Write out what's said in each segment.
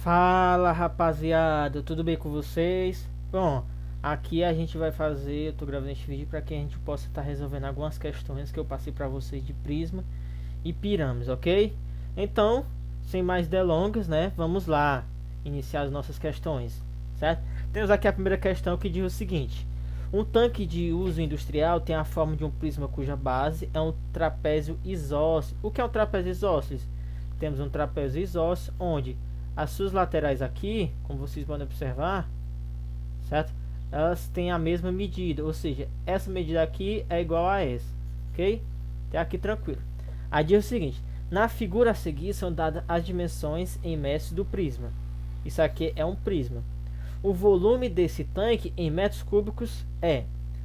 Fala rapaziada, tudo bem com vocês? Bom, aqui a gente vai fazer, eu tô gravando este vídeo para que a gente possa estar resolvendo algumas questões que eu passei para vocês de prisma e pirâmides, ok? Então, sem mais delongas, né? Vamos lá iniciar as nossas questões, certo? Temos aqui a primeira questão que diz o seguinte: um tanque de uso industrial tem a forma de um prisma cuja base é um trapézio isósceles. O que é um trapézio isósceles? Temos um trapézio isósceles onde as suas laterais aqui, como vocês podem observar, certo? Elas têm a mesma medida, ou seja, essa medida aqui é igual a essa, ok? Até aqui tranquilo. Aí diz o seguinte: na figura a seguir são dadas as dimensões em metros do prisma. Isso aqui é um prisma. O volume desse tanque em metros cúbicos é.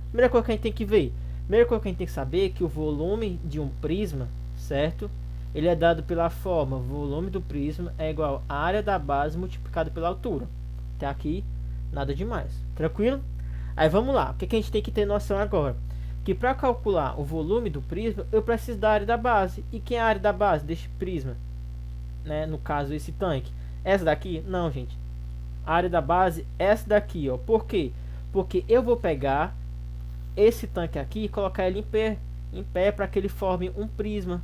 Primeira coisa que a gente tem que ver. Primeira coisa que a gente tem que saber é que o volume de um prisma, certo? Ele é dado pela forma, o volume do prisma é igual à área da base multiplicado pela altura. Até aqui, nada demais. Tranquilo? Aí vamos lá. O que a gente tem que ter noção agora? Que para calcular o volume do prisma, eu preciso da área da base. E quem é a área da base deste prisma? Né? No caso, esse tanque. Essa daqui? Não, gente. A área da base é essa daqui, ó. Por quê? Porque eu vou pegar esse tanque aqui e colocar ele em pé para que ele forme um prisma.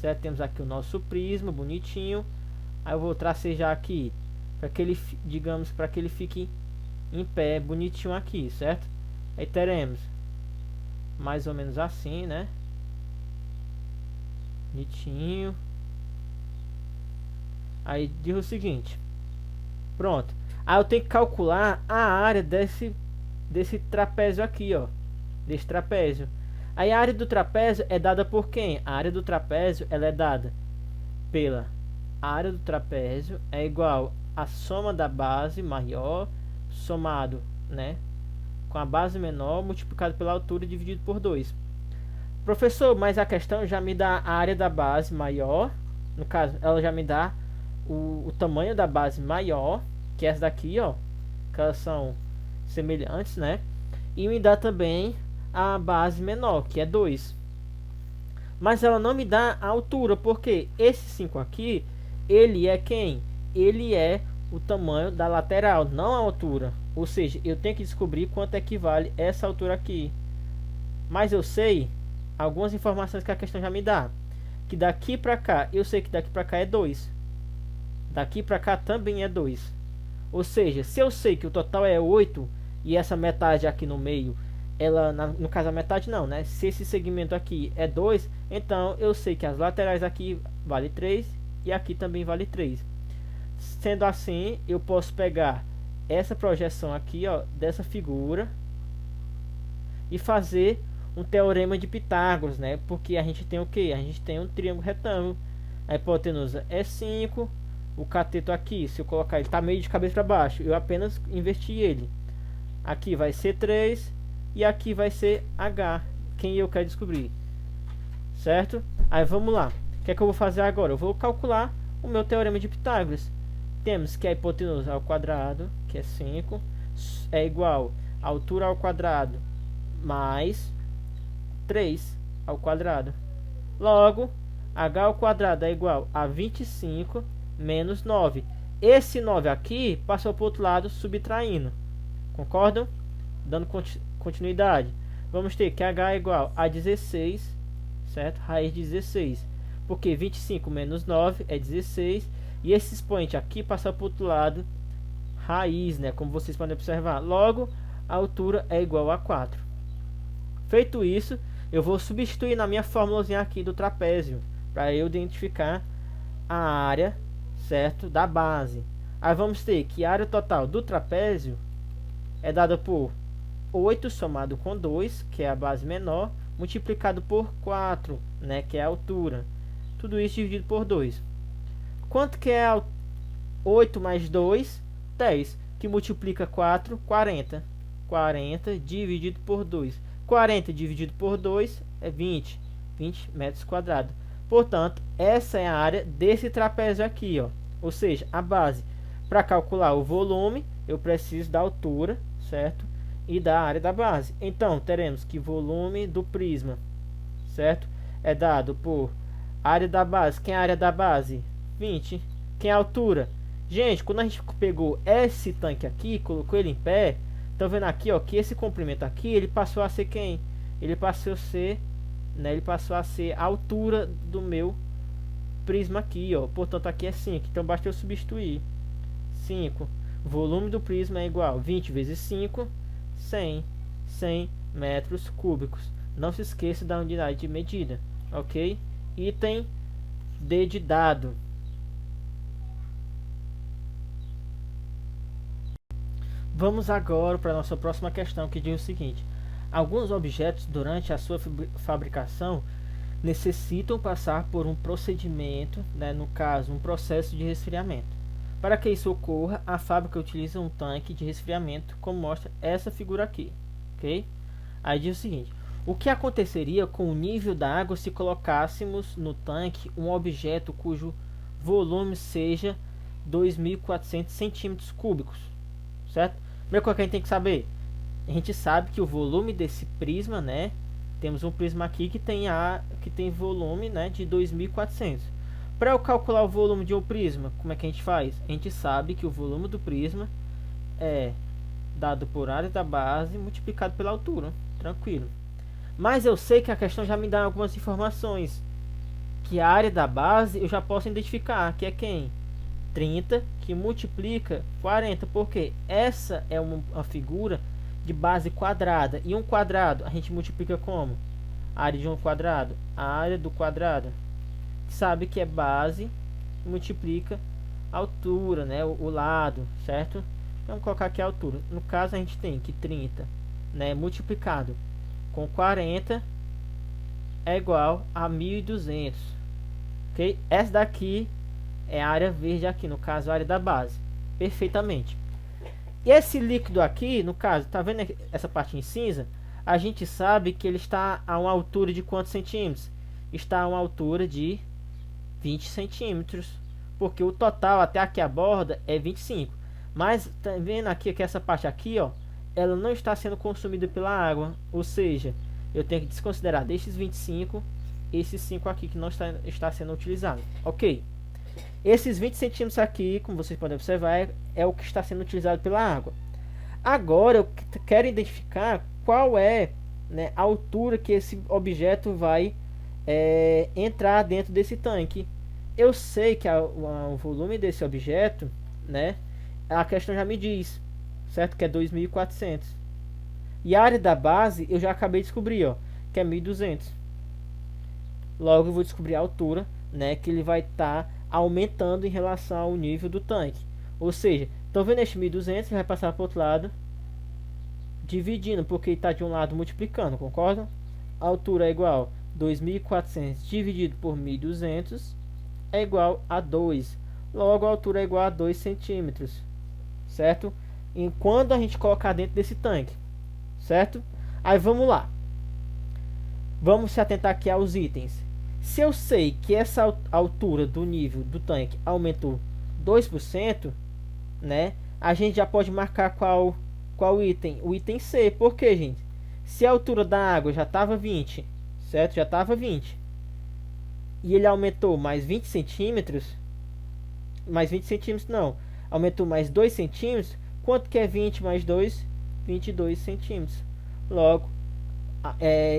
Certo? Temos aqui o nosso prisma bonitinho. Aí eu vou tracejar aqui para que ele, digamos, para que ele fique em pé bonitinho aqui, certo? Aí teremos mais ou menos assim, né? Bonitinho. Aí diz o seguinte: pronto. Aí eu tenho que calcular a área desse trapézio aqui, ó. Desse trapézio. Aí a área do trapézio é dada por quem? A área do trapézio ela é dada pela área do trapézio é igual a soma da base maior somado, né, com a base menor multiplicado pela altura dividido por 2. Professor, mas a questão já me dá a área da base maior. No caso, ela já me dá o tamanho da base maior, que é essa daqui, ó, que elas são semelhantes, né? E me dá também a base menor, que é 2. Mas ela não me dá a altura, porque esse 5 aqui, ele é quem? Ele é o tamanho da lateral, não a altura. Ou seja, eu tenho que descobrir quanto equivale essa altura aqui. Mas eu sei algumas informações que a questão já me dá. Que daqui para cá, eu sei que daqui para cá é 2. Daqui para cá também é 2. Ou seja, se eu sei que o total é 8 e essa metade aqui no meio, ela, no caso a metade não, né? Se esse segmento aqui é 2, então eu sei que as laterais aqui vale 3 e aqui também vale 3. Sendo assim, eu posso pegar essa projeção aqui, ó, dessa figura e fazer um teorema de Pitágoras, né? Porque a gente tem o que? A gente tem um triângulo retângulo. A hipotenusa é 5. O cateto aqui, se eu colocar ele tá meio de cabeça para baixo, eu apenas inverti ele. Aqui vai ser 3 e aqui vai ser H, quem eu quero descobrir, certo? Aí vamos lá. O que é que eu vou fazer agora? Eu vou calcular o meu teorema de Pitágoras. Temos que a hipotenusa ao quadrado, que é 5, é igual a altura ao quadrado mais 3 ao quadrado. Logo, H ao quadrado é igual a 25 menos 9. Esse 9 aqui passou para o outro lado subtraindo. Concordam? Dando continuidade. Vamos ter que H é igual a 16, certo? Raiz de 16. Porque 25 menos 9 é 16. E esse expoente aqui passa para o outro lado, raiz, né? Como vocês podem observar. Logo, a altura é igual a 4. Feito isso, eu vou substituir na minha fórmulazinha aqui do trapézio, para eu identificar a área, certo, da base. Aí vamos ter que a área total do trapézio é dada por 8 somado com 2, que é a base menor, multiplicado por 4, né, que é a altura. Tudo isso dividido por 2. Quanto que é 8 mais 2? 10. Que multiplica 4, 40. 40 dividido por 2. 40 dividido por 2 é 20. 20 metros quadrados. Portanto, essa é a área desse trapézio aqui, ó. Ou seja, a base. Para calcular o volume, eu preciso da altura, certo? E da área da base. Então, teremos que volume do prisma, certo? É dado por área da base. Quem é a área da base? 20. Quem é a altura? Gente, quando a gente pegou esse tanque aqui, colocou ele em pé, estão vendo aqui, ó, que esse comprimento aqui, ele passou a ser quem? Ele passou a ser, né, ele passou a ser a altura do meu prisma aqui, ó. Portanto, aqui é 5, então basta eu substituir. 5. Volume do prisma é igual 20 vezes 5, 100 metros cúbicos. Não se esqueça da unidade de medida, ok? Item D de dado. Vamos agora para a nossa próxima questão, que diz o seguinte: alguns objetos durante a sua fabricação necessitam passar por um procedimento, né, no caso, um processo de resfriamento. Para que isso ocorra, a fábrica utiliza um tanque de resfriamento, como mostra essa figura aqui, ok? Aí diz o seguinte: o que aconteceria com o nível da água se colocássemos no tanque um objeto cujo volume seja 2.400 centímetros cúbicos, certo? Primeira coisa que a gente tem que saber, a gente sabe que o volume desse prisma, né? Temos um prisma aqui que tem volume, né, de 2.400. Para eu calcular o volume de um prisma, como é que a gente faz? A gente sabe que o volume do prisma é dado por área da base multiplicado pela altura. Tranquilo. Mas eu sei que a questão já me dá algumas informações. Que a área da base eu já posso identificar, que é quem? 30, que multiplica 40, porque essa é uma figura de base quadrada. E um quadrado a gente multiplica como? A área de um quadrado. A área do quadrado. Sabe que é base, multiplica a altura, né? O lado, certo? Vamos colocar aqui a altura. No caso, a gente tem que 30, né, multiplicado com 40 é igual a 1.200. Ok? Essa daqui é a área verde aqui, no caso, a área da base. Perfeitamente. E esse líquido aqui, no caso, tá vendo essa parte em cinza? A gente sabe que ele está a uma altura de quantos centímetros? Está a uma altura de 20 centímetros, porque o total até aqui a borda é 25. Mas tá vendo aqui que essa parte aqui, ó, ela não está sendo consumida pela água, ou seja, eu tenho que desconsiderar desses 25 esses 5 aqui que não está sendo utilizado, ok? Esses 20 centímetros aqui, como vocês podem observar, é o que está sendo utilizado pela água. Agora eu quero identificar qual é, né, a altura que esse objeto vai entrar dentro desse tanque. Eu sei que o volume desse objeto, né, a questão já me diz, certo, que é 2.400. E a área da base eu já acabei de descobrir, ó, que é 1.200. Logo eu vou descobrir a altura, né, que ele vai estar aumentando em relação ao nível do tanque. Ou seja, estão vendo este 1.200, ele vai passar para o outro lado, dividindo, porque está de um lado multiplicando, concordam? A altura é igual 2.400 dividido por 1.200 é igual a 2. Logo, a altura é igual a 2 centímetros, certo? E quando a gente colocar dentro desse tanque, certo? Aí vamos lá. Vamos se atentar aqui aos itens. Se eu sei que essa altura do nível do tanque aumentou 2%, né? A gente já pode marcar qual item? O item C. Por quê, gente? Se a altura da água já estava 20, certo? Já estava 20. E ele aumentou mais 20 centímetros. Mais 20 centímetros não. Aumentou mais 2 centímetros. Quanto que é 20 mais 2? 22 centímetros. Logo,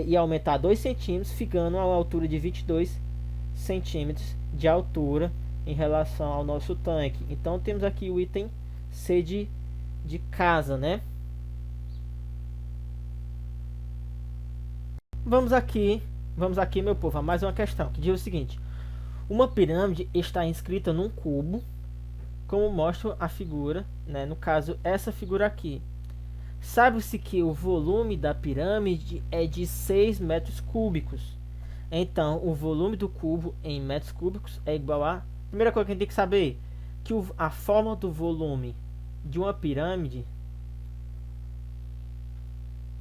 ia aumentar 2 centímetros, ficando a uma altura de 22 centímetros de altura em relação ao nosso tanque. Então temos aqui o item C de casa, né? Vamos aqui, meu povo, a mais uma questão que diz o seguinte: uma pirâmide está inscrita num cubo, como mostra a figura, né? No caso, essa figura aqui. Sabe-se que o volume da pirâmide é de 6 metros cúbicos. Então, o volume do cubo em metros cúbicos é igual a... Primeira coisa que a gente tem que saber, que a fórmula do volume de uma pirâmide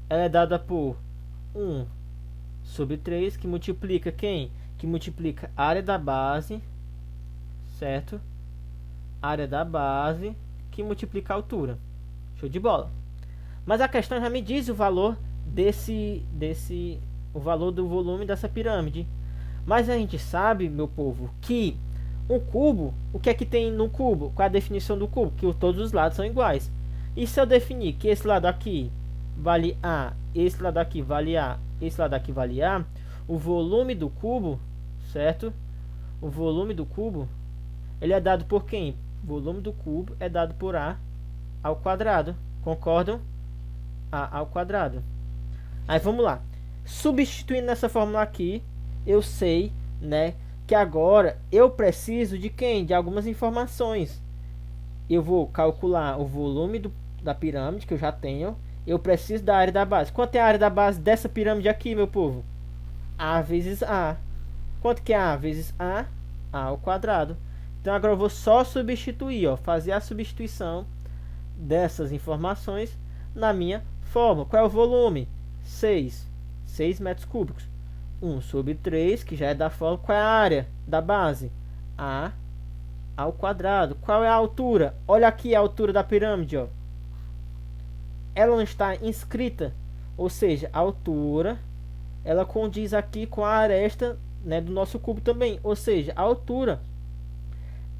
ela é dada por 1 sobre 3, que multiplica quem? Que multiplica a área da base, certo? A área da base, que multiplica a altura. Show de bola. Mas a questão já me diz o valor o valor do volume dessa pirâmide. Mas a gente sabe, meu povo, que Um cubo, o que é que tem no cubo? Qual é a definição do cubo? Que todos os lados são iguais. E se eu definir que esse lado aqui vale A, esse lado aqui vale A, esse lado aqui vale A, o volume do cubo, certo? O volume do cubo, ele é dado por quem? O volume do cubo é dado por A ao quadrado. Concordam? A ao quadrado. Aí vamos lá. Substituindo nessa fórmula aqui, eu sei, né, que agora eu preciso de quem? De algumas informações. Eu vou calcular o volume da pirâmide, que eu já tenho. Eu preciso da área da base. Quanto é a área da base dessa pirâmide aqui, meu povo? A vezes A. Quanto que é A vezes A? A ao quadrado. Então agora eu vou só substituir, ó, fazer a substituição dessas informações na minha fórmula. Qual é o volume? 6 metros cúbicos. 1 sobre 3, que já é da fórmula. Qual é a área da base? A ao quadrado. Qual é a altura? Olha aqui a altura da pirâmide, ó. Ela não está inscrita, ou seja, a altura ela condiz aqui com a aresta, né, do nosso cubo também, ou seja, a altura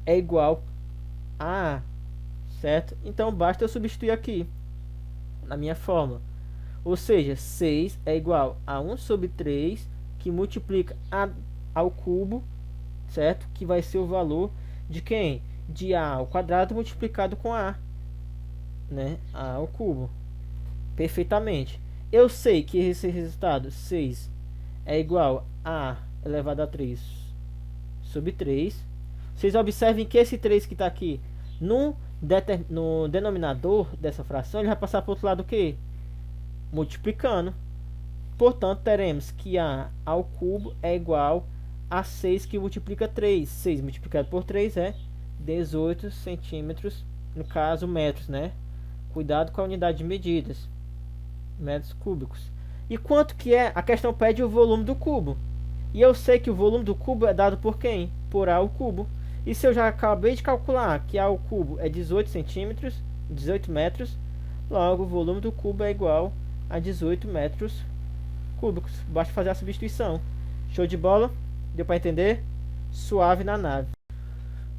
é igual a A, certo? Então basta eu substituir aqui na minha fórmula, ou seja, 6 é igual a 1 sobre 3 que multiplica ao cubo, certo? Que vai ser o valor de quem? De A ao quadrado multiplicado com A, né? A ao cubo. Perfeitamente. Eu sei que esse resultado 6 é igual a elevado a 3 sobre 3. Vocês observem que esse 3 que está aqui no denominador dessa fração, ele vai passar para o outro lado o quê? Multiplicando. Portanto, teremos que A ao cubo é igual a 6 que multiplica 3. 6 multiplicado por 3 é 18 centímetros, no caso metros, né? Cuidado com a unidade de medidas. Metros cúbicos. E quanto que é? A questão pede o volume do cubo. E eu sei que o volume do cubo é dado por quem? Por A ao cubo. E se eu já acabei de calcular que A ao cubo é 18 centímetros, 18 metros, logo o volume do cubo é igual a 18 metros cúbicos. Basta fazer a substituição. Show de bola? Deu para entender? Suave na nave.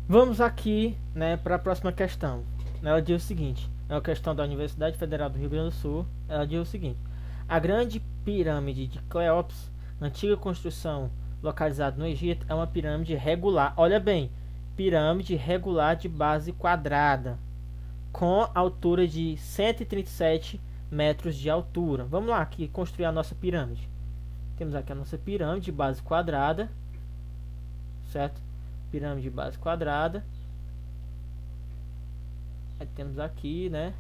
Vamos aqui, né, para a próxima questão. Ela diz o seguinte: é uma questão da Universidade Federal do Rio Grande do Sul. Ela diz o seguinte: a grande pirâmide de Quéops, antiga construção localizada no Egito, é uma pirâmide regular. Olha bem, pirâmide regular de base quadrada, com altura de 137 metros de altura. Vamos lá aqui construir a nossa pirâmide. Temos aqui a nossa pirâmide de base quadrada, certo? Pirâmide de base quadrada. Aí temos aqui, né?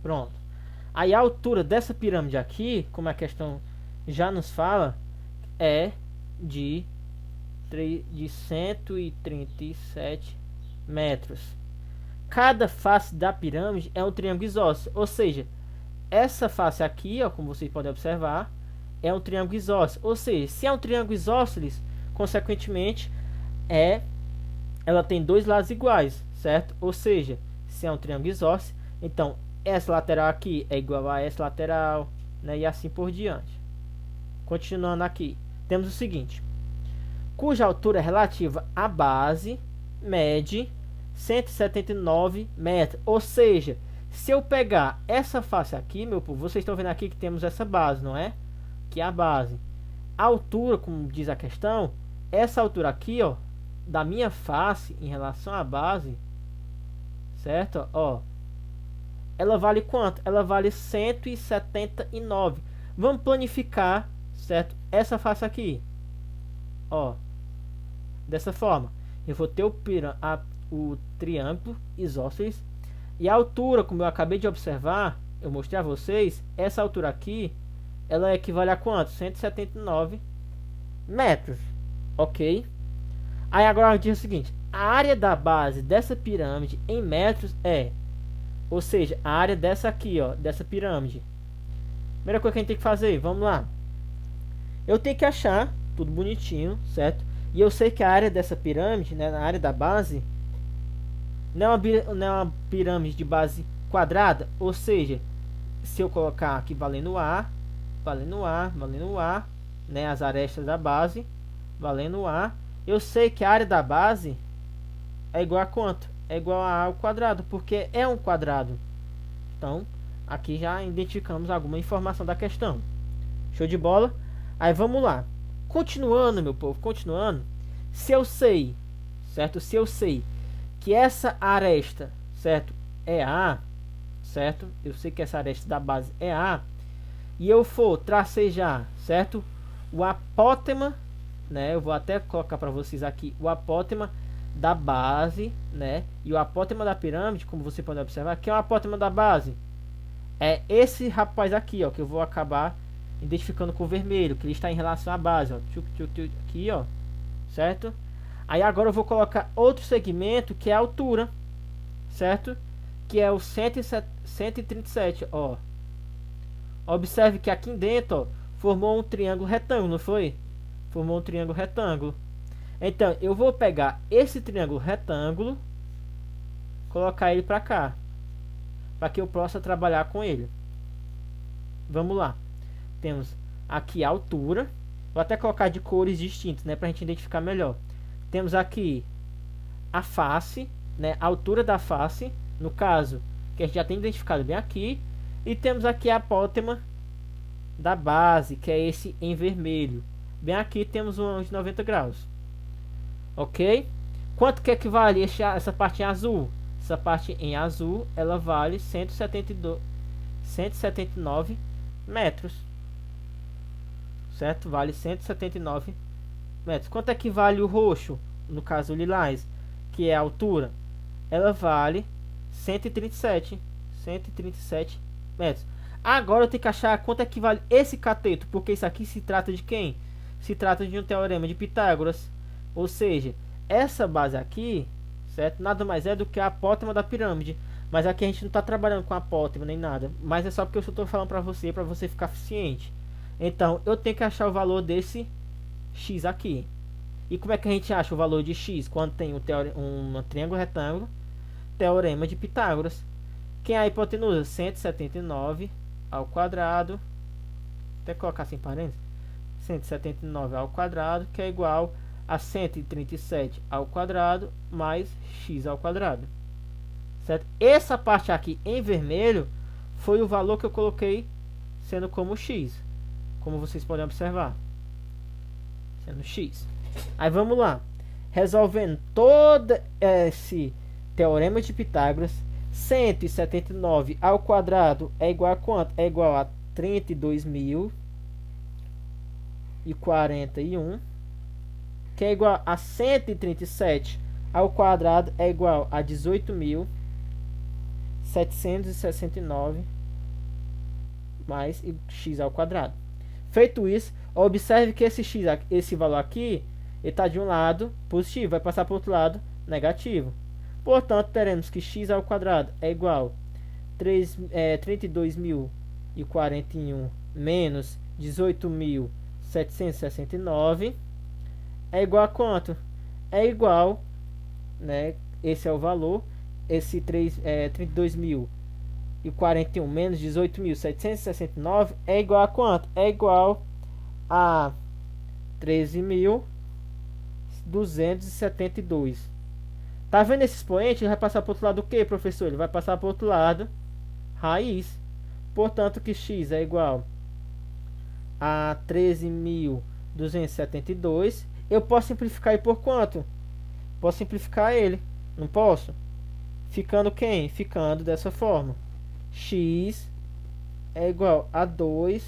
Pronto. Aí a altura dessa pirâmide aqui, como a questão já nos fala, é de 137 metros. Cada face da pirâmide é um triângulo isósceles, ou seja, essa face aqui, ó, como vocês podem observar, é um triângulo isósceles. Ou seja, se é um triângulo isósceles, consequentemente, ela tem dois lados iguais, certo? Ou seja, se é um triângulo isósceles, então essa lateral aqui é igual a essa lateral, né? E assim por diante. Continuando aqui, temos o seguinte: cuja altura relativa à base mede 179 metros. Ou seja, se eu pegar essa face aqui, meu povo, vocês estão vendo aqui que temos essa base, não é? Que é a base. A altura, como diz a questão, essa altura aqui, ó, da minha face em relação à base, certo? Ó, ela vale quanto? Ela vale 179. Vamos planificar, certo? Essa face aqui, ó, dessa forma. Eu vou ter o triângulo isósceles e a altura, como eu acabei de observar, eu mostrei a vocês, essa altura aqui, ela equivale a quanto? 179 metros, ok? Aí agora diz o seguinte: a área da base dessa pirâmide em metros é, ou seja, a área dessa aqui, ó, dessa pirâmide. Primeira coisa que a gente tem que fazer, vamos lá. Eu tenho que achar tudo bonitinho, certo? E eu sei que a área dessa pirâmide, né, na área da base, não é uma pirâmide de base quadrada, ou seja, se eu colocar aqui valendo A, né, as arestas da base, valendo A. Eu sei que a área da base é igual a quanto? É igual a A ao quadrado, porque é um quadrado. Então, aqui já identificamos alguma informação da questão. Show de bola? Aí vamos lá. Continuando, meu povo, continuando. Se eu sei, certo? Se eu sei que essa aresta, certo? É A, certo? Eu sei que essa aresta da base é A. E eu for tracejar, certo? O apótema, né? Eu vou até colocar para vocês aqui o apótema da base, né? E o apótema da pirâmide, como você pode observar, que é o apótema da base. É esse rapaz aqui, ó, que eu vou acabar identificando com vermelho, que ele está em relação à base, ó. Aqui, ó, certo? Aí agora eu vou colocar outro segmento, que é a altura, certo? Que é o 137, ó. Observe que aqui dentro, ó, formou um triângulo retângulo, não foi? Formou um triângulo retângulo. Então, eu vou pegar esse triângulo retângulo, colocar ele para cá, para que eu possa trabalhar com ele. Vamos lá. Temos aqui a altura. Vou até colocar de cores distintas, né, para a gente identificar melhor. Temos aqui a face, né, a altura da face, no caso, que a gente já tem identificado bem aqui. E temos aqui a apótema da base, que é esse em vermelho. Bem aqui temos um ângulo de 90 graus. Ok? Quanto que equivale essa parte em azul? Essa parte em azul, ela vale 179 metros. Certo? Vale 179 metros. Quanto é que vale o roxo? No caso, o lilás, que é a altura. Ela vale 137 metros. Agora eu tenho que achar quanto é que vale esse cateto, porque isso aqui se trata de quem? Se trata de um teorema de Pitágoras. Ou seja, essa base aqui, certo? Nada mais é do que a apótema da pirâmide. Mas aqui a gente não está trabalhando com a apótema nem nada. Mas é só porque eu estou falando para você ficar ciente. Então, eu tenho que achar o valor desse x aqui. E como é que a gente acha o valor de x? Quando tem um triângulo retângulo, teorema de Pitágoras. Quem é a hipotenusa? 179 ao quadrado. Até colocar assim parênteses. 179 ao quadrado, que é igual a 137 ao quadrado mais x ao quadrado. Certo? Essa parte aqui em vermelho foi o valor que eu coloquei sendo como x. Como vocês podem observar. Sendo x. Aí vamos lá. Resolvendo todo esse teorema de Pitágoras, 179 ao quadrado é igual a quanto? É igual a 32.041, que é igual a 137 ao quadrado é igual a 18.769 mais x ao quadrado. Feito isso, observe que esse valor aqui está de um lado positivo, vai passar para o outro lado negativo. Portanto, teremos que x ao quadrado é igual a 32.041 menos 18.769 é igual a quanto? É igual, né, esse é o valor, esse 32.041 menos 18.769 é igual a quanto? É igual a 13.272. Tá vendo esse expoente? Ele vai passar para o outro lado do que, professor? Ele vai passar para o outro lado raiz. Portanto, que x é igual a 13.272. Eu posso simplificar ele por quanto? Posso simplificar ele, não posso? Ficando quem? Ficando dessa forma. X é igual a 2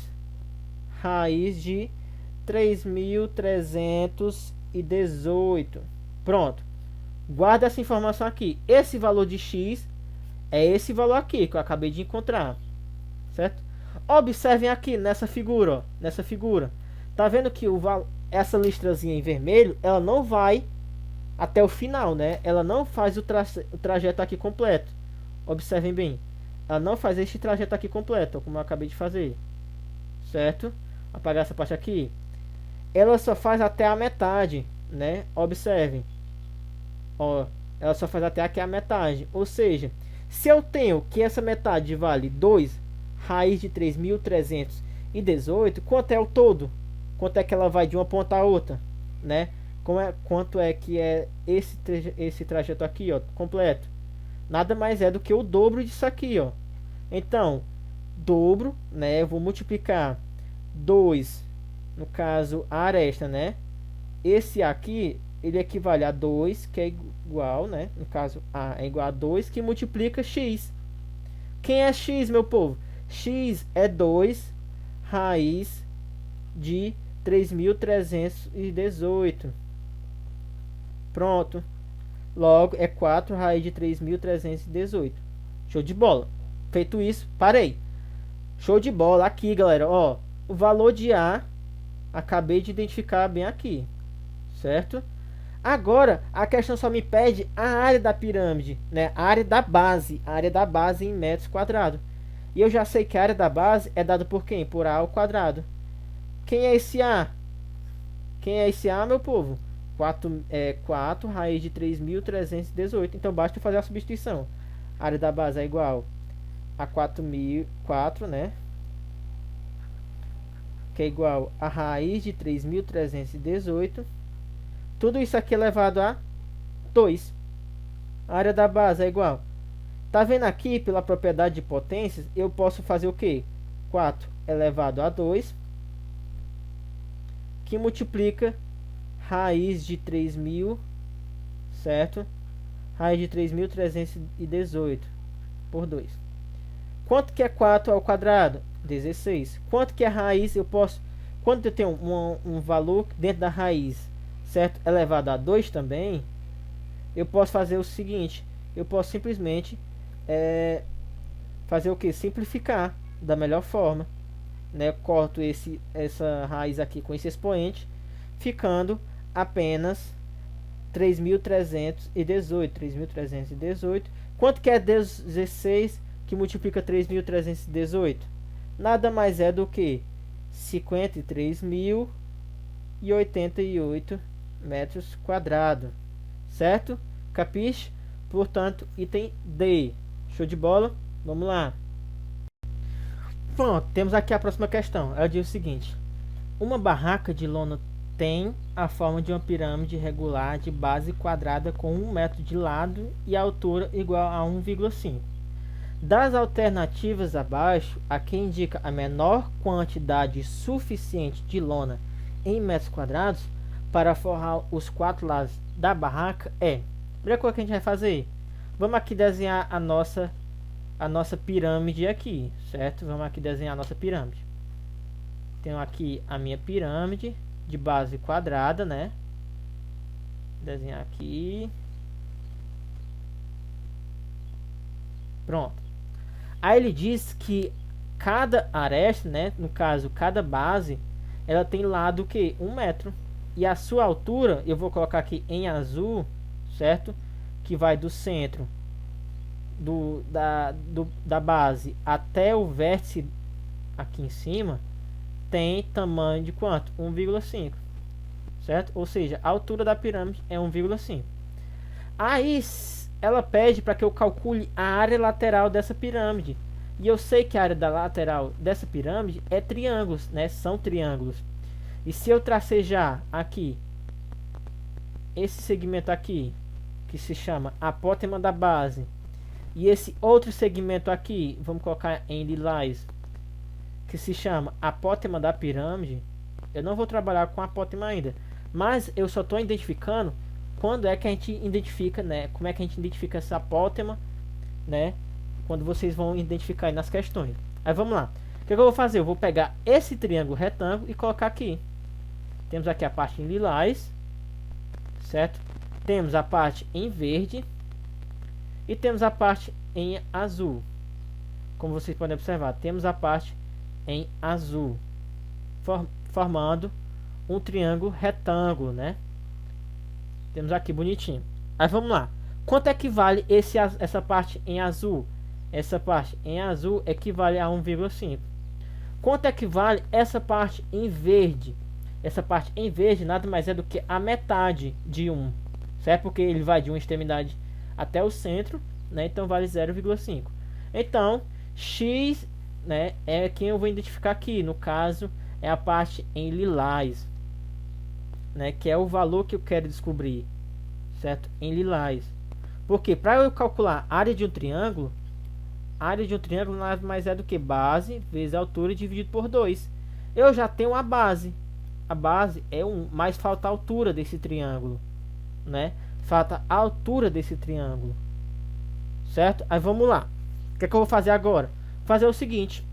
raiz de 3.318. Pronto. Guarda essa informação aqui. Esse valor de x é esse valor aqui que eu acabei de encontrar. Certo? Observem aqui nessa figura, ó, nessa figura. Tá vendo que essa listrazinha em vermelho, ela não vai até o final, né? Ela não faz o trajeto aqui completo. Observem bem. Ela não faz este trajeto aqui completo, ó, como eu acabei de fazer. Certo? Apagar essa parte aqui. Ela só faz até a metade, né? Observem. Ó, ela só faz até aqui a metade. Ou seja, se eu tenho que essa metade vale 2 raiz de 3.318, quanto é o todo? Quanto é que ela vai de uma ponta a outra? né? Quanto é que é esse trajeto aqui, ó, completo? Nada mais é do que o dobro disso aqui, ó. Então, dobro, né? Eu vou multiplicar 2, no caso, a aresta, né? Esse aqui, ele equivale a 2, que é igual, né? No caso, A é igual a 2, que multiplica X. Quem é X, meu povo? X é 2 raiz de 3.318. Pronto. Logo, é 4 raiz de 3.318. Show de bola. Feito isso, parei. Show de bola. Aqui, galera, ó. O valor de A, acabei de identificar bem aqui. Certo? Agora, a questão só me pede a área da pirâmide, né? A área da base. A área da base em metros quadrados. E eu já sei que a área da base é dada por quem? Por A ao quadrado. Quem é esse A? Quem é esse A, meu povo? 4 raiz de 3.318. Então basta eu fazer a substituição. A área da base é igual a 4.004, né? Que é igual a raiz de 3.318. Tudo isso aqui elevado a 2. A área da base é igual. Tá vendo aqui, pela propriedade de potências, eu posso fazer o quê? 4 elevado a 2, que multiplica raiz de 3.000, certo? Raiz de 3.318 por 2. Quanto que é 4 ao quadrado? 16. Quanto que é raiz? Eu posso, quando eu tenho um valor dentro da raiz, certo? Elevado a 2 também, eu posso fazer o seguinte. Eu posso simplesmente fazer o que? Simplificar da melhor forma, né? Corto essa raiz aqui com esse expoente, ficando apenas 3.318. Quanto que é 16 que multiplica 3.318? Nada mais é do que 53.088 metros quadrados, certo? Capiche? Portanto, item D. Show de bola? Vamos lá. Pronto, temos aqui a próxima questão. Ela diz o seguinte: uma barraca de lona tem a forma de uma pirâmide regular de base quadrada com 1 metro de lado e a altura igual a 1,5. Das alternativas abaixo, a que indica a menor quantidade suficiente de lona em metros quadrados para forrar os 4 lados da barraca é... Olha o que a gente vai fazer. Vamos aqui desenhar a nossa pirâmide aqui, certo? Vamos aqui desenhar a nossa pirâmide. Tenho aqui a minha pirâmide de base quadrada, né? Desenhar aqui. Pronto. Aí ele diz que cada aresta, né? No caso, cada base, ela tem lado o quê? 1 metro. E a sua altura, eu vou colocar aqui em azul, certo? Que vai do centro da base até o vértice aqui em cima, tem tamanho de quanto? 1,5, certo? Ou seja, a altura da pirâmide é 1,5. Aí ela pede para que eu calcule a área lateral dessa pirâmide. E eu sei que a área da lateral dessa pirâmide é triângulos, né? São triângulos. E se eu tracejar aqui esse segmento aqui, que se chama apótema da base, e esse outro segmento aqui, vamos colocar em lilás, que se chama apótema da pirâmide, eu não vou trabalhar com apótema ainda, mas eu só estou identificando quando é que a gente identifica, né? Como é que a gente identifica essa apótema, né? Quando vocês vão identificar aí nas questões. Aí vamos lá. O que eu vou fazer? Eu vou pegar esse triângulo retângulo e colocar aqui. Temos aqui a parte em lilás, certo? Temos a parte em verde e temos a parte em azul. Como vocês podem observar, temos a parte em azul, formando um triângulo retângulo, né? Temos aqui bonitinho. Aí vamos lá. Quanto equivale essa parte em azul? Essa parte em azul equivale a 1,5. Quanto equivale essa parte em verde? Essa parte em verde nada mais é do que a metade de 1, certo? Porque ele vai de uma extremidade até o centro, né? Então vale 0,5. Então, x, né, é quem eu vou identificar aqui. No caso, é a parte em lilás. né, que é o valor que eu quero descobrir, certo? Em lilás. Porque para eu calcular a área de um triângulo, a área de um triângulo nada mais é do que base vezes a altura dividido por 2. Eu já tenho a base. A base é 1, mas falta a altura desse triângulo, né? Falta a altura desse triângulo, certo? Aí vamos lá. O que é que eu vou fazer agora? Vou fazer o seguinte: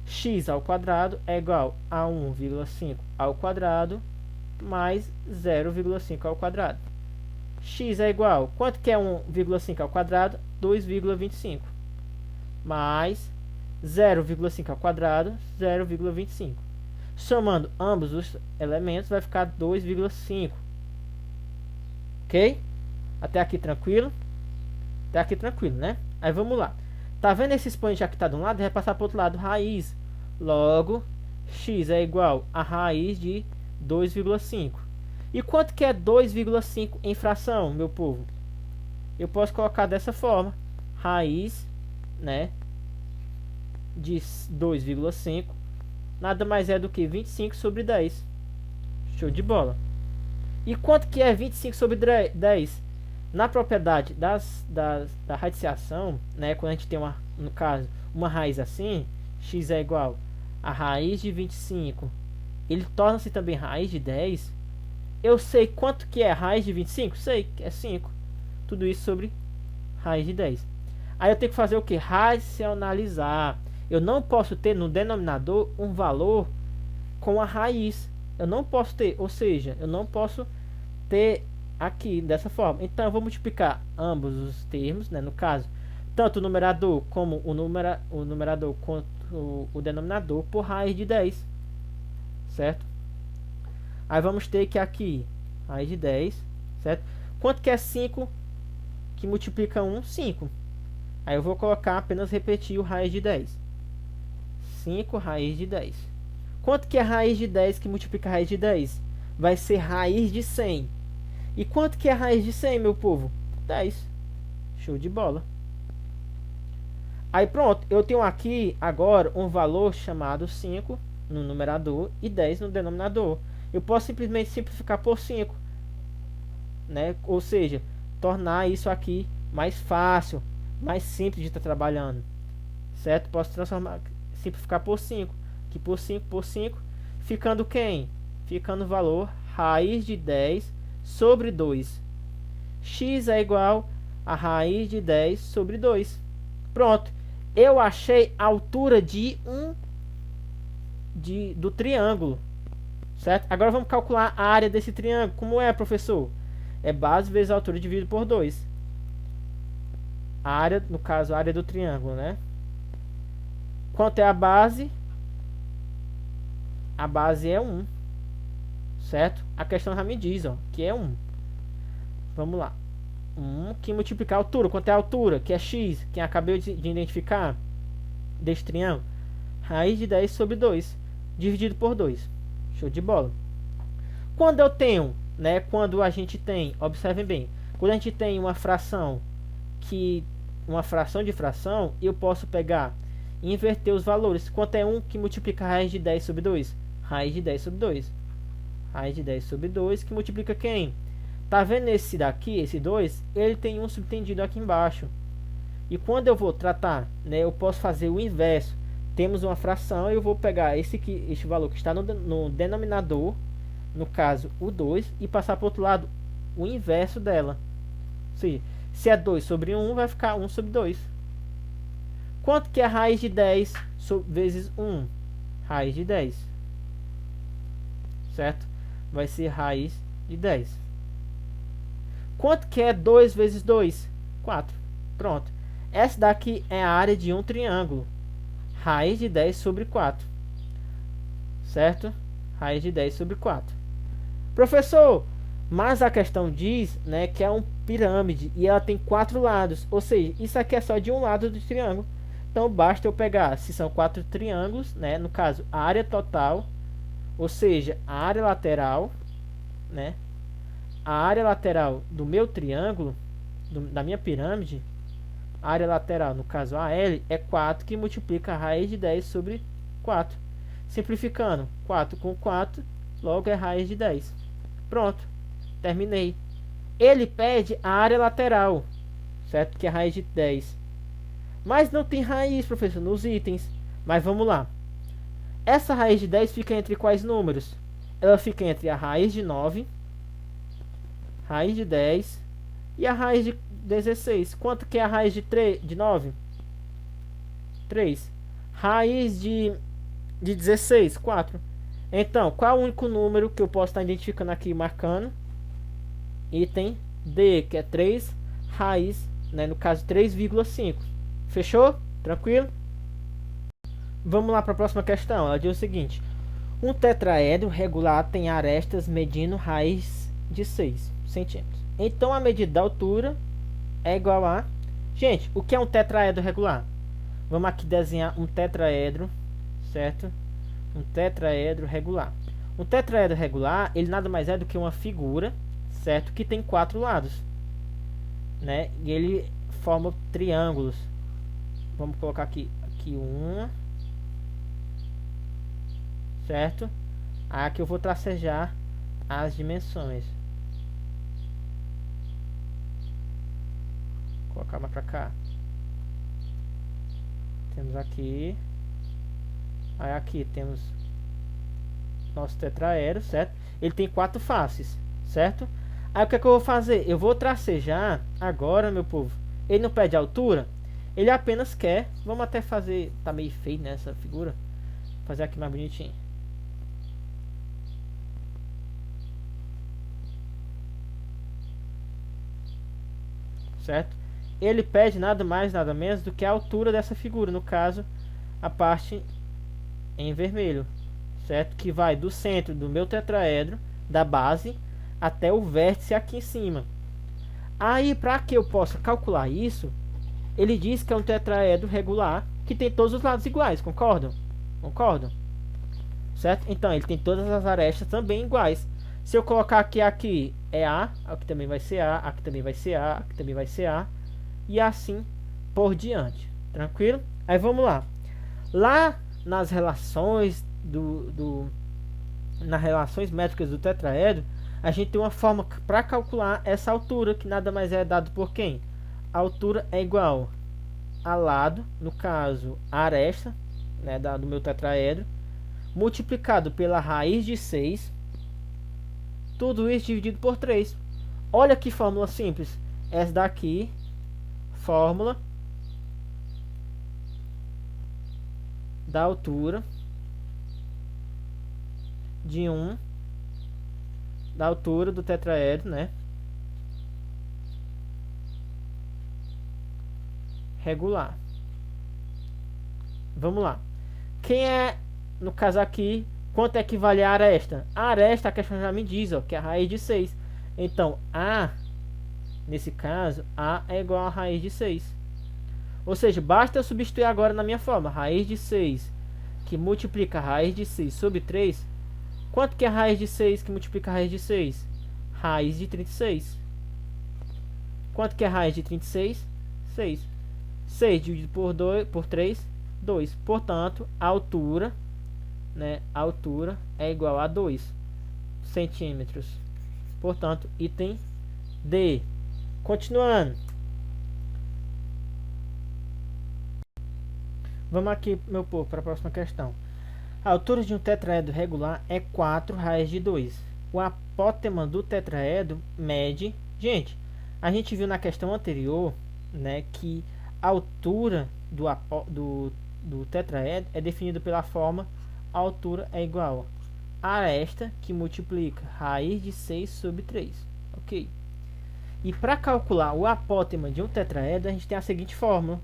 x ao quadrado é igual a 1,5 ao quadrado mais 0,5 ao quadrado. X é igual, quanto que é 1,5 ao quadrado? 2,25 mais 0,5 ao quadrado, 0,25. Somando ambos os elementos vai ficar 2,5. Ok? Até aqui tranquilo? Até aqui tranquilo, né? Aí vamos lá. Tá vendo esse expoente já que está de um lado? Vai passar para o outro lado, raiz. Logo, x é igual a raiz de 2,5. E quanto que é 2,5 em fração, meu povo? Eu posso colocar dessa forma. Raiz, né, de 2,5 nada mais é do que 25 sobre 10. Show de bola. E quanto que é 25 sobre 10? Na propriedade da radiciação, né, quando a gente tem, no caso, uma raiz assim, x é igual a raiz de 25, ele torna-se também raiz de 10. Eu sei quanto que é raiz de 25? Sei que é 5. Tudo isso sobre raiz de 10. Aí eu tenho que fazer o que? Racionalizar. Eu não posso ter no denominador um valor com a raiz. Eu não posso ter, ou seja, eu não posso ter aqui dessa forma. Então eu vou multiplicar ambos os termos, né, no caso, tanto o numerador como o numerador quanto o denominador por raiz de 10. Certo? Aí vamos ter que aqui raiz de 10, certo? Quanto que é 5 que multiplica 1? 5. Aí eu vou colocar, apenas repetir o raiz de 10. 5 raiz de 10. Quanto que é raiz de 10 que multiplica raiz de 10? Vai ser raiz de 100. E quanto que é raiz de 100, meu povo? 10. Show de bola. Aí pronto, eu tenho aqui agora um valor chamado 5 no numerador e 10 no denominador. Eu posso simplesmente simplificar por 5, né? Ou seja, tornar isso aqui mais fácil, mais simples de estar trabalhando, certo? Posso simplificar por 5, que por 5, ficando quem? Ficando o valor raiz de 10 sobre 2. X é igual a raiz de 10 sobre 2. Pronto, eu achei a altura do triângulo, certo? Agora vamos calcular a área desse triângulo. Como é, professor? É base vezes a altura dividido por 2. A área, no caso, a área do triângulo, né? Quanto é a base? A base é 1, certo? A questão já me diz, ó, que é 1. Vamos lá. 1 que multiplicar a altura. Quanto é a altura? Que é x, que acabei de identificar deste triângulo. Raiz de 10 sobre 2, dividido por 2. Show de bola. Quando eu tenho, né, quando a gente tem, observem bem, quando a gente tem uma fração de fração, eu posso pegar e inverter os valores. Quanto é 1 que multiplica raiz de 10 sobre 2? Raiz de 10 sobre 2. Raiz de 10 sobre 2 que multiplica quem? Tá vendo esse daqui, esse 2? Ele tem um subtendido aqui embaixo. E quando eu vou tratar, né, eu posso fazer o inverso. Temos uma fração, eu vou pegar este valor que está no denominador, no caso o 2, e passar para o outro lado o inverso dela. Ou seja, se é 2 sobre 1, vai ficar 1 sobre 2. Quanto que é a raiz de 10 vezes 1? Raiz de 10. Certo? Vai ser raiz de 10. Quanto que é 2 vezes 2? 4. Pronto. Essa daqui é a área de um triângulo. Raiz de 10 sobre 4. Certo? Raiz de 10 sobre 4. Professor, mas a questão diz, né, que é uma pirâmide e ela tem 4 lados. Ou seja, isso aqui é só de um lado do triângulo. Então basta eu pegar, se são 4 triângulos, né, no caso, a área total, ou seja, a área lateral, né, a área lateral do meu triângulo, da minha pirâmide, a área lateral, no caso AL, é 4 que multiplica a raiz de 10 sobre 4. Simplificando, 4 com 4, logo é raiz de 10. Pronto, terminei. Ele pede a área lateral, certo? Que é a raiz de 10. Mas não tem raiz, professor, nos itens. Mas vamos lá. Essa raiz de 10 fica entre quais números? Ela fica entre a raiz de 9, raiz de 10 e a raiz de 16. Quanto que é a raiz de 9? 3. Raiz de 16, 4. Então, qual é o único número que eu posso estar identificando aqui, marcando? Item D, que é 3, raiz, né, no caso 3,5. Fechou? Tranquilo? Vamos lá para a próxima questão. Ela diz o seguinte: um tetraedro regular tem arestas medindo raiz de 6 centímetros. Então a medida da altura é igual a... Gente, o que é um tetraedro regular? Vamos aqui desenhar um tetraedro, certo? Um tetraedro regular. Um tetraedro regular, ele nada mais é do que uma figura, certo? Que tem 4 lados, né? E ele forma triângulos. Vamos colocar aqui um, certo? Aqui eu vou tracejar as dimensões. Vou colocar mais pra cá. Temos aqui. Aí aqui temos nosso tetraedro, certo? Ele tem 4 faces, certo? Aí o que é que eu vou fazer? Eu vou tracejar agora, meu povo. Ele não pede altura, ele apenas quer... Vamos até fazer... Tá meio feio nessa figura. Vou fazer aqui mais bonitinho. Certo? Ele pede nada mais, nada menos do que a altura dessa figura. No caso, a parte em vermelho, certo? Que vai do centro do meu tetraedro, da base, até o vértice aqui em cima. Aí, para que eu possa calcular isso, ele diz que é um tetraedro regular que tem todos os lados iguais, concordam? Concordam? Certo? Então, ele tem todas as arestas também iguais. Se eu colocar aqui é A, aqui também vai ser A, aqui também vai ser A, aqui também vai ser A, e assim por diante. Tranquilo? Aí vamos lá. Lá nas relações nas relações métricas do tetraedro, a gente tem uma forma para calcular essa altura, que nada mais é dado por quem? A altura é igual a lado, no caso a aresta, né, do meu tetraedro, multiplicado pela raiz de 6, tudo isso dividido por 3. Olha que fórmula simples. Essa daqui, fórmula da altura de da altura do tetraedro, né, regular. Vamos lá. Quem é, no caso aqui, quanto equivale a aresta? A aresta, a questão já me diz, ó, que é a raiz de 6. Então, A, nesse caso, A é igual a raiz de 6. Ou seja, basta eu substituir agora na minha forma. Raiz de 6, que multiplica a raiz de 6 sobre 3. Quanto que é a raiz de 6 que multiplica a raiz de 6? Raiz de 36. Quanto que é a raiz de 36? 6. 6 dividido por 3, 2. Portanto, a altura, né, a altura é igual a 2 centímetros. Portanto, item D. Continuando. Vamos aqui, meu povo, para a próxima questão. A altura de um tetraedro regular é 4 raiz de 2. O apótema do tetraedro mede... Gente, a gente viu na questão anterior, né, que a altura do tetraedro é definida pela forma a altura é igual a aresta, que multiplica raiz de 6 sobre 3. Ok? E para calcular o apótema de um tetraedro, a gente tem a seguinte fórmula.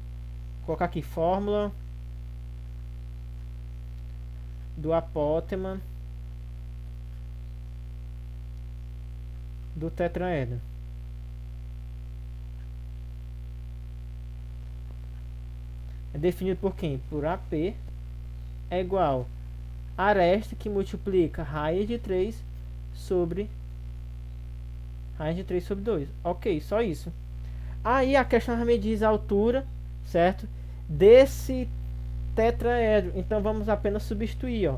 Vou colocar aqui, fórmula do apótema do tetraedro. É definido por quem? Por AP é igual a aresta, que multiplica raiz de 3 sobre 2. Ok, só isso. Aí a questão me diz a altura, certo? Desse tetraedro. Então vamos apenas substituir, ó.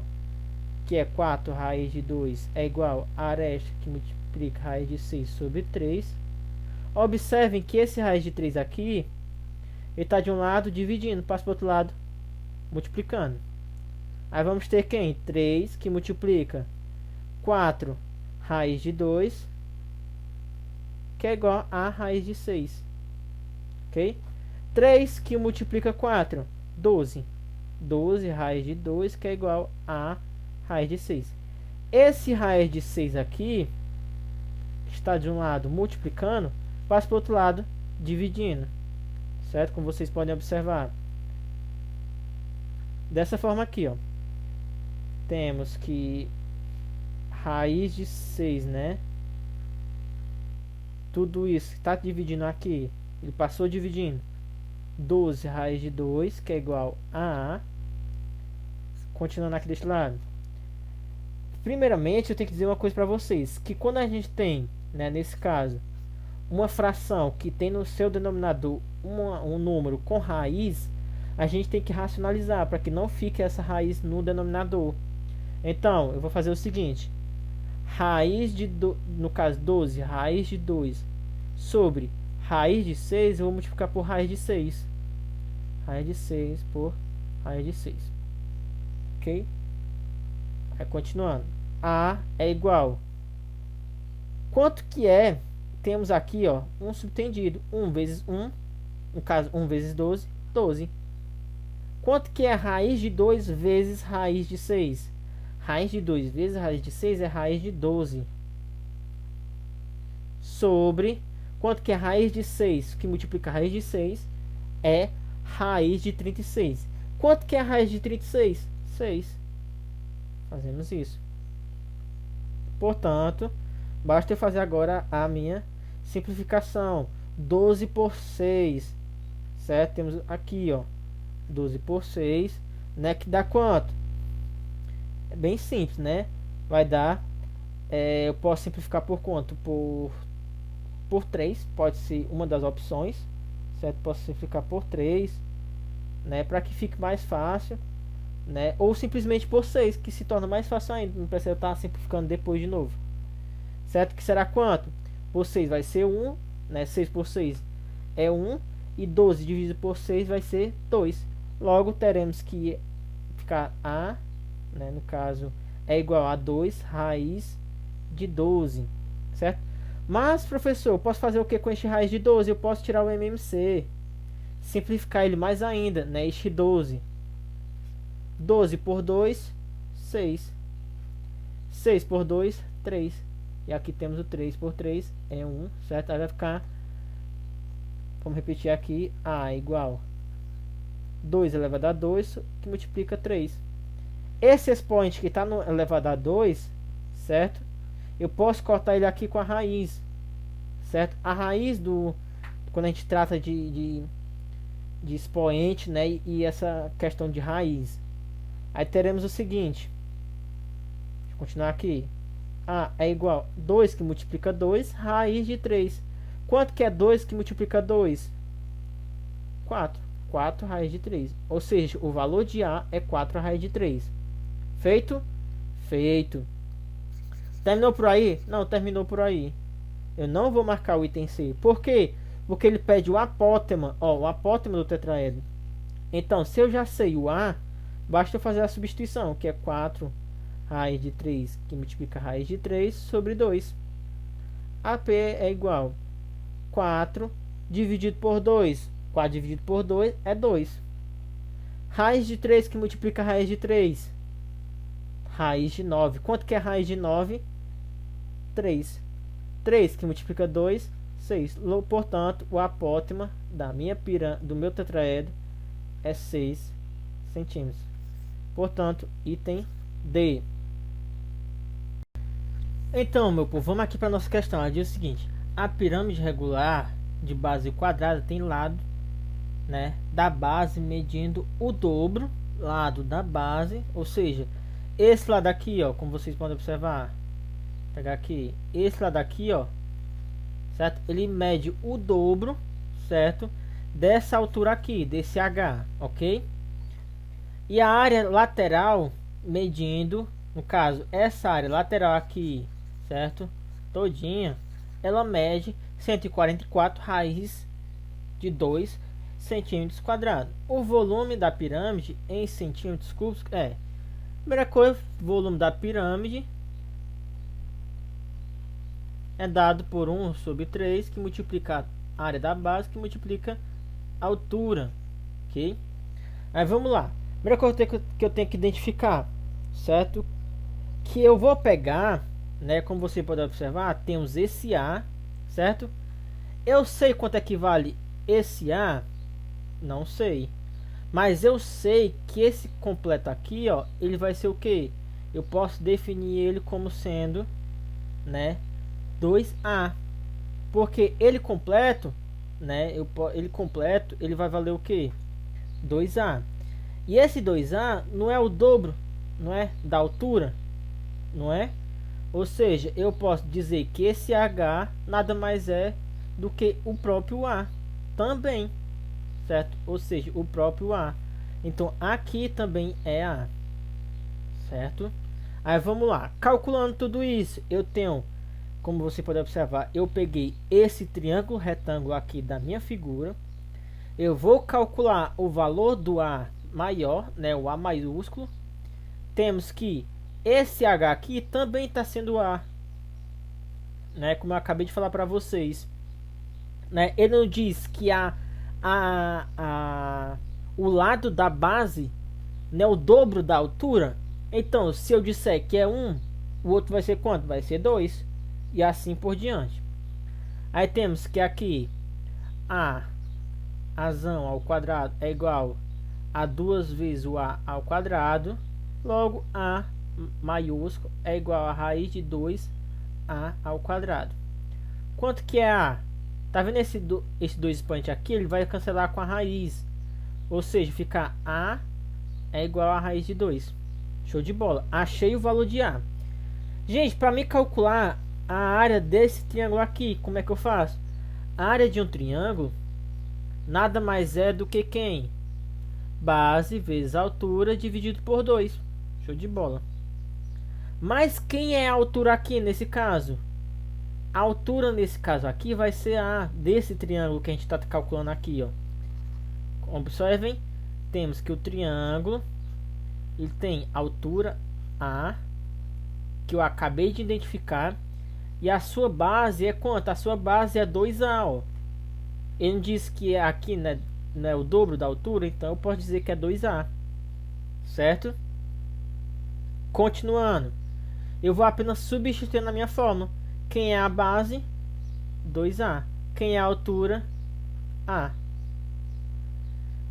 que é 4 raiz de 2, é igual a aresta, que multiplica raiz de 6 sobre 3. Observem que esse raiz de 3 aqui, ele está de um lado dividindo, passa para o outro lado multiplicando. Aí vamos ter quem? 3 que multiplica 4 raiz de 2, que é igual a raiz de 6. Ok? 3 que multiplica 4, 12. 12 raiz de 2, que é igual a raiz de 6. Esse raiz de 6 aqui, está de um lado multiplicando, passa para o outro lado dividindo. Certo? Como vocês podem observar. Dessa forma aqui, ó. Temos que raiz de 6, né? Tudo isso está dividindo aqui. Ele passou dividindo. 12 raiz de 2, que é igual a... Continuando aqui deste lado. Primeiramente, eu tenho que dizer uma coisa para vocês. Que quando a gente tem, né, nesse caso, uma fração que tem no seu denominador um número com raiz, a gente tem que racionalizar para que não fique essa raiz no denominador. Então, eu vou fazer o seguinte. Raiz de, no caso 12, raiz de 2 sobre raiz de 6, eu vou multiplicar por raiz de 6. Raiz de 6 por raiz de 6. Ok? Aí, continuando. A é igual. Quanto que é? Temos aqui, ó, um subtendido. 1 vezes 1. No caso, 1 vezes 12, 12. Quanto que é raiz de 2 vezes raiz de 6? Raiz de 2 vezes raiz de 6 é raiz de 12. Sobre, quanto que é raiz de 6, que multiplica a raiz de 6, é raiz de 36. Quanto que é a raiz de 36? 6. Fazemos isso. Portanto, basta eu fazer agora a minha simplificação. 12 por 6. Certo? Temos aqui, ó. 12 por 6, né? Que dá quanto? É bem simples, né? Vai dar... eu posso simplificar por quanto? Por 3. Pode ser uma das opções. Certo? Posso simplificar por 3. Né? Para que fique mais fácil. Né? Ou simplesmente por 6, que se torna mais fácil ainda. Não precisa estar simplificando depois de novo. Certo? Que será quanto? Por 6 vai ser 1. Né? 6 por 6 é 1. E 12 dividido por 6 vai ser 2. Logo teremos que ficar A, né? No caso, é igual a 2 raiz de 12. Certo? Mas, professor, eu posso fazer o que com este raiz de 12? Eu posso tirar o MMC. Simplificar ele mais ainda, né? Este 12. 12 por 2, 6. 6 por 2, 3. E aqui temos o 3 por 3, é 1, certo? Aí vai ficar, vamos repetir aqui, A igual 2 elevado a 2, que multiplica 3. Esse expoente que está no elevado a 2, certo? Eu posso cortar ele aqui com a raiz, certo? A raiz do... Quando a gente trata de expoente, né? E essa questão de raiz. Aí teremos o seguinte. Deixa eu continuar aqui. A é igual a 2 que multiplica 2, raiz de 3. Quanto que é 2 que multiplica 2? 4. 4 raiz de 3. Ou seja, o valor de A é 4 raiz de 3. Feito? Feito. Terminou por aí? Não, terminou por aí. Eu não vou marcar o item C. Por quê? Porque ele pede o apótema. Ó, o apótema do tetraedro. Então, se eu já sei o A, basta eu fazer a substituição, que é 4 raiz de 3, que multiplica a raiz de 3 sobre 2. AP é igual a 4 dividido por 2. 4 dividido por 2 é 2. Raiz de 3 que multiplica a raiz de 3. Raiz de 9. Quanto que é a raiz de 9? 3. 3 que multiplica 2, 6. Portanto, o apótema do meu tetraedro é 6 centímetros. Portanto, item D. Então, meu povo, vamos aqui para nossa questão. Ela diz o seguinte: a pirâmide regular de base quadrada tem lado, né, da base medindo o dobro lado da base, ou seja, esse lado aqui, ó, como vocês podem observar, pegar aqui, esse lado aqui, ó, certo? Ele mede o dobro, certo? Dessa altura aqui, desse H, ok? E a área lateral medindo no caso, essa área lateral aqui, certo? Todinha, ela mede 144 raízes de 2 centímetros quadrados. O volume da pirâmide em centímetros cúbicos é, primeira coisa, volume da pirâmide é dado por 1 sobre 3, que multiplica a área da base, que multiplica a altura, ok? Aí vamos lá. Primeira coisa que eu tenho que identificar, certo? Que eu vou pegar, né? Como você pode observar, temos esse A, certo? Eu sei quanto é que vale esse A? Não sei. Mas eu sei que esse completo aqui, ó, ele vai ser o que? Eu posso definir ele como sendo, né, 2A. Porque ele completo, né, ele completo, ele vai valer o que? 2A. E esse 2A não é o dobro, não é, da altura, não é? Ou seja, eu posso dizer que esse H nada mais é do que o próprio A também, certo? Ou seja, o próprio A. Então aqui também é A, certo? Aí vamos lá, calculando tudo isso, eu tenho, como você pode observar, eu peguei esse triângulo retângulo aqui da minha figura. Eu vou calcular o valor do A maior, né, o A maiúsculo. Temos que esse H aqui também está sendo A, né, como eu acabei de falar para vocês, né? Ele não diz que o lado da base, né, o dobro da altura. Então, se eu disser que é 1, o outro vai ser quanto? Vai ser 2. E assim por diante. Aí temos que aqui a razão ao quadrado é igual a 2 vezes o A ao quadrado. Logo, A maiúsculo é igual a raiz de 2A ao quadrado. Quanto que é A? Tá vendo esse 2 expoente aqui? Ele vai cancelar com a raiz. Ou seja, fica A é igual a raiz de 2. Show de bola. Achei o valor de A. Gente, para me calcular a área desse triângulo aqui, como é que eu faço? A área de um triângulo nada mais é do que quem? Base vezes altura dividido por 2. Show de bola. Mas quem é a altura aqui nesse caso? A altura nesse caso aqui vai ser a desse triângulo que a gente está calculando aqui, ó. Observem, temos que o triângulo ele tem altura A, que eu acabei de identificar, e a sua base é quanto? A sua base é 2A, ó. Ele diz que aqui, né, não é o dobro da altura, então eu posso dizer que é 2A, certo? Continuando, eu vou apenas substituir na minha fórmula. Quem é a base? 2A. Quem é a altura? A.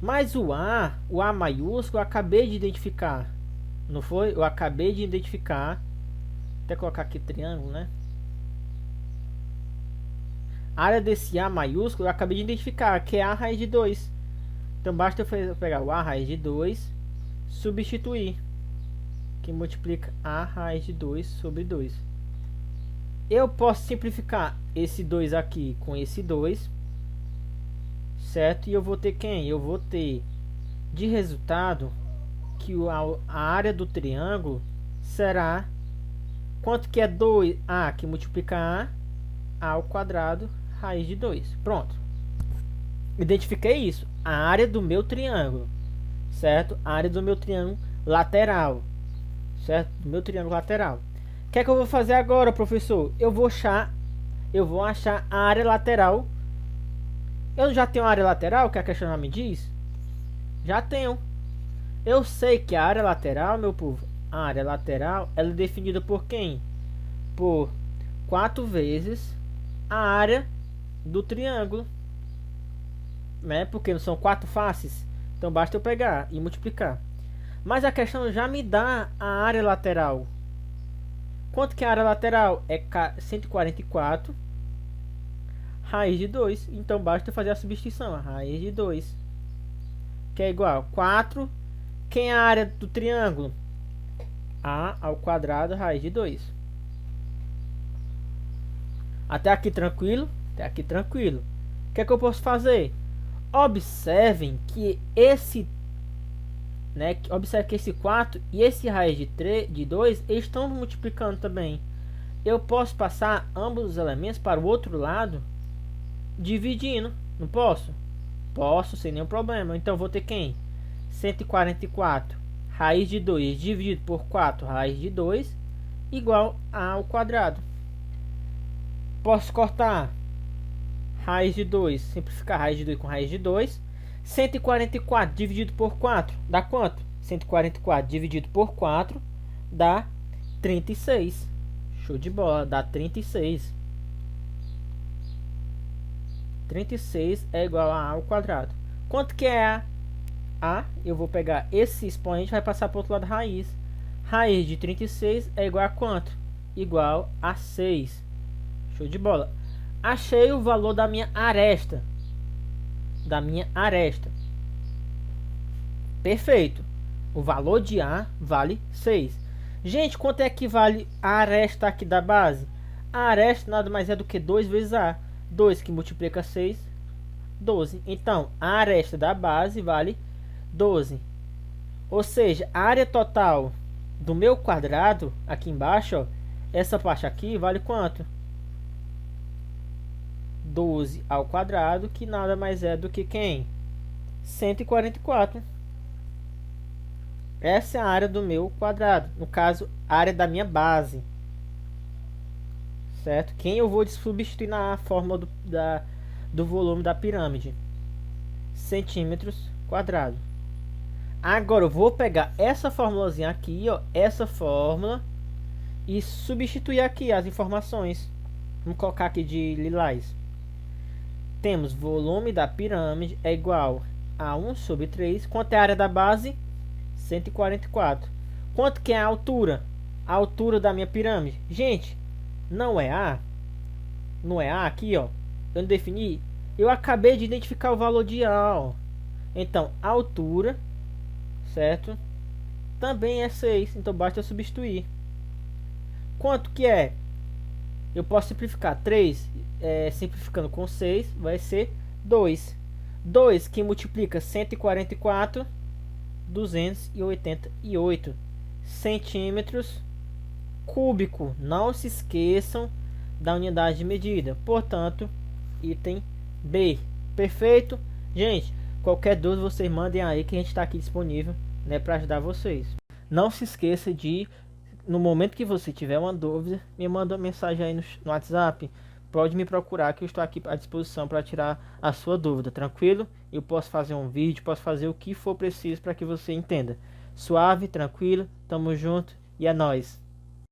Mas o A maiúsculo, eu acabei de identificar. Não foi? Eu acabei de identificar. Até colocar aqui triângulo, né? A área desse A maiúsculo, eu acabei de identificar, que é A raiz de 2. Então basta eu pegar o A raiz de 2, substituir, que multiplica A raiz de 2 sobre 2. Eu posso simplificar esse 2 aqui com esse 2, certo? E eu vou ter quem? Eu vou ter de resultado que a área do triângulo será quanto que é 2A que multiplica A ao quadrado raiz de 2. Pronto. Identifiquei isso. A área do meu triângulo, certo? A área do meu triângulo lateral, certo? Do meu triângulo lateral. O que é que eu vou fazer agora, professor? Eu vou achar a área lateral. Eu já tenho a área lateral, que a questão me diz? Já tenho. Eu sei que a área lateral, meu povo, a área lateral, ela é definida por quem? Por 4 vezes a área do triângulo, né? Porque não são 4 faces. Então basta eu pegar e multiplicar. Mas a questão já me dá a área lateral. Quanto que é a área lateral? É 144 raiz de 2. Então basta fazer a substituição. A raiz de 2, que é igual a 4. Quem é a área do triângulo? A ao quadrado raiz de 2. Até aqui tranquilo? Até aqui tranquilo. O que é que eu posso fazer? Observem que né? Observe que esse 4 e esse raiz de 2 eles estão multiplicando também. Eu posso passar ambos os elementos para o outro lado dividindo, não posso? Posso, sem nenhum problema. Então vou ter quem? 144 raiz de 2 dividido por 4 raiz de 2 igual ao quadrado. Posso cortar raiz de 2, simplificar raiz de 2 com raiz de 2. 144 dividido por 4 dá quanto? 144 dividido por 4 dá 36. Show de bola, dá 36. 36 é igual a A ao quadrado. Quanto que é A? Eu vou pegar esse expoente e vai passar para o outro lado da raiz. Raiz de 36 é igual a quanto? Igual a 6. Show de bola. Achei o valor da minha aresta. Perfeito. O valor de A vale 6. Gente, quanto é que vale a aresta aqui da base? A aresta nada mais é do que 2 vezes A. 2 que multiplica 6, 12. Então, a aresta da base vale 12. Ou seja, a área total do meu quadrado, aqui embaixo, ó, essa parte aqui vale quanto? 12 ao quadrado, que nada mais é do que quem? 144. Essa é a área do meu quadrado. No caso, a área da minha base. Certo? Quem eu vou substituir na fórmula do volume da pirâmide? Centímetros quadrados. Agora eu vou pegar essa formulazinha aqui, ó, essa fórmula, e substituir aqui as informações. Vamos colocar aqui de lilás. Temos volume da pirâmide é igual a 1 sobre 3. Quanto é a área da base? 144. Quanto que é a altura? A altura da minha pirâmide? Gente, não é A? Não é A aqui, ó. Eu não defini. Eu acabei de identificar o valor de A, ó. Então, a altura, certo? Também é 6. Então, basta eu substituir. Quanto que é? Eu posso simplificar 3, simplificando com 6, vai ser 2. 2 que multiplica 144, 288 centímetros cúbico. Não se esqueçam da unidade de medida. Portanto, item B. Perfeito? Gente, qualquer dúvida vocês mandem aí que a gente está aqui disponível, né, para ajudar vocês. Não se esqueça de, no momento que você tiver uma dúvida, me manda uma mensagem aí no WhatsApp. Pode me procurar que eu estou aqui à disposição para tirar a sua dúvida, tranquilo? Eu posso fazer um vídeo, posso fazer o que for preciso para que você entenda. Suave, tranquilo, tamo junto e é nóis.